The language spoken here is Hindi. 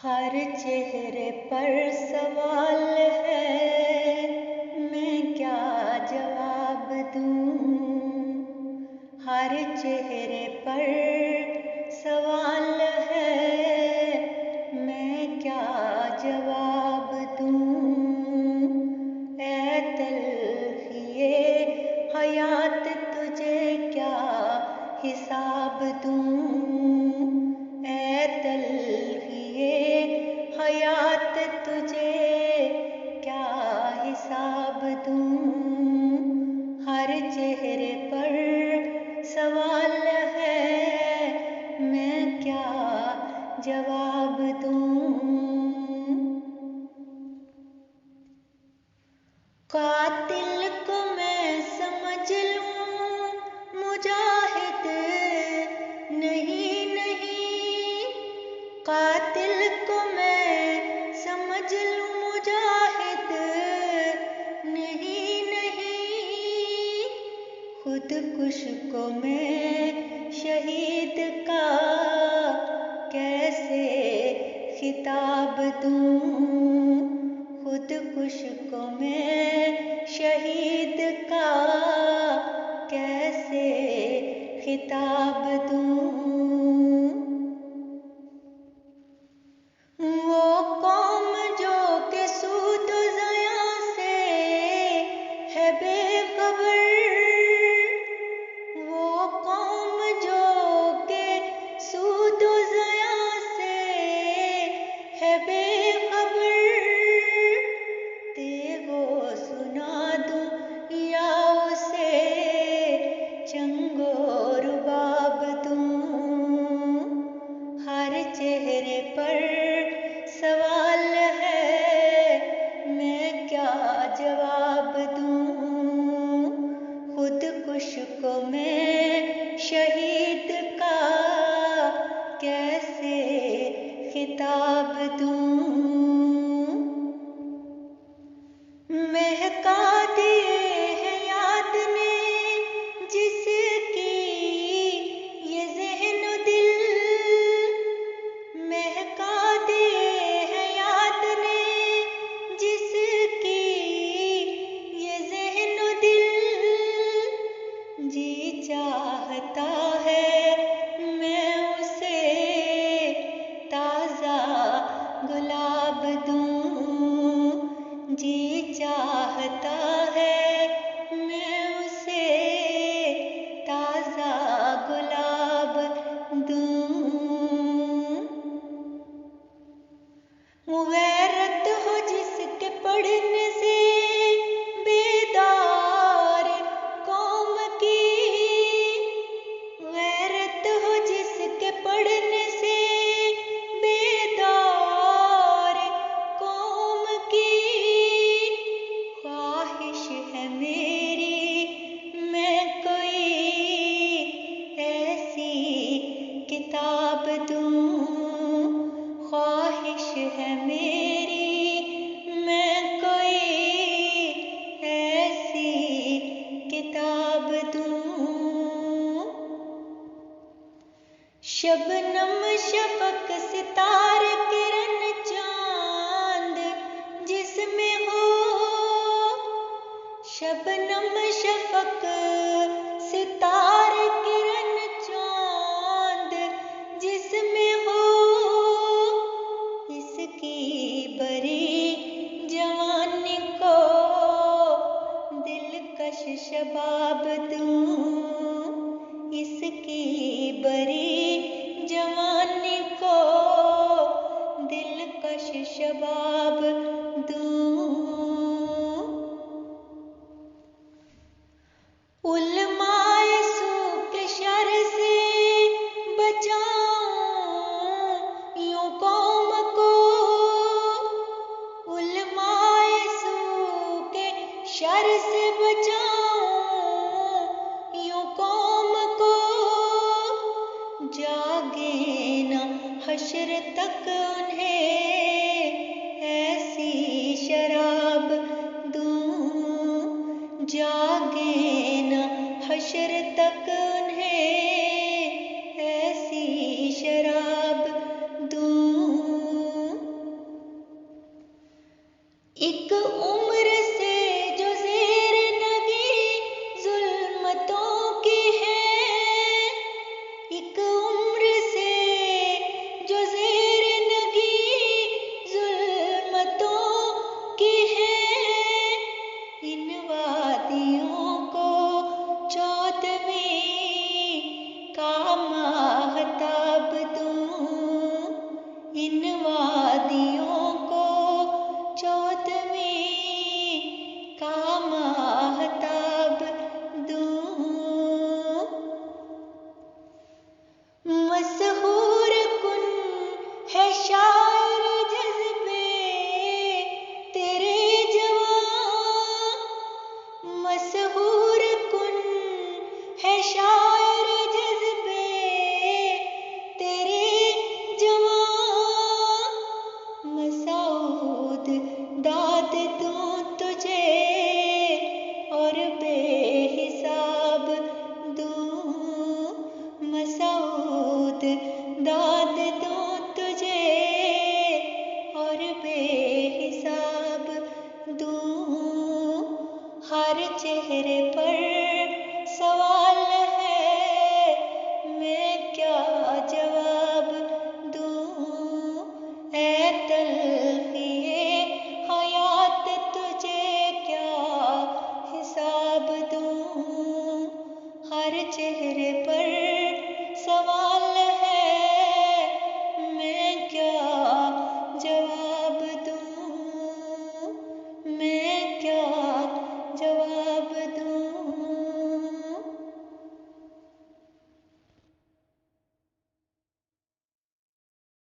हर चेहरे पर सवाल है, मैं क्या जवाब दूँ। हर चेहरे पर सवाल है, मैं क्या जवाब दूँ। ऐ तल्ख़िए हयात तुझे क्या हिसाब दूँ। ऐ तल्ख़िए हयात तुझे क्या हिसाब दूँ। हर चेहरे पर सवाल है, मैं क्या जवाब दूँ। कातिल को मैं समझ लूँ, मुजाहिद नहीं नहीं। कातिल को मैं समझ लूँ, मुजाहिद नहीं नहीं। खुदकुश को मैं शहीद का कैसे खिताब दूँ। खुदकुश को मैं शहीद का कैसे खिताब दूँ। वो कौम जो के सूद ज़या से है बेखबर। वो कौम जो के सूद ज़या से है बेखबर। तेगो सुना दूँ या उसे चंगो रुबाब दूँ। हर चेहरे पर सवाल है, मैं क्या जवाब दूँ। खुदकुश को मैं शहीद का कैसे खिताब दूँ। महका दिए हैं याद ने जिसकी ये ज़हन दिल। महका दिए हैं याद ने जिसकी ये ज़हन दिल। जी चाहता है मैं उसे ताज़ा गुलाब दूँ। जी चाहता है मैं उसे ताज़ा गुलाब दूँ। गैरत हो जिसके पढ़ने से बेदार कौम की। गैरत हो जिसके पढ़ने से बेदार कौम की। ख्वाहिश है मेरी मैं कोई ऐसी किताब दूँ। ख्वाहिश है मेरी मैं कोई ऐसी किताब दूँ। शबनम शफक सितार किरण चांद जिसमें हो। शबनम शफक सितार किरण चांद जिसमें हो। इसकी बरी जवानी को दिलकश शबाब दूँ। इसकी बरी जवानी को दिलकश शबाब दूँ। उलमाए सू के शर से बचाऊं यूं कौम को। उलमाए सू के शर से बचाऊं यूं कौम को। जागे न हश्र तक उन्हें ऐसी शराब दूँ। जागे न हश्र तक उन्हें ऐसी शराब दूँ। चेहरे पर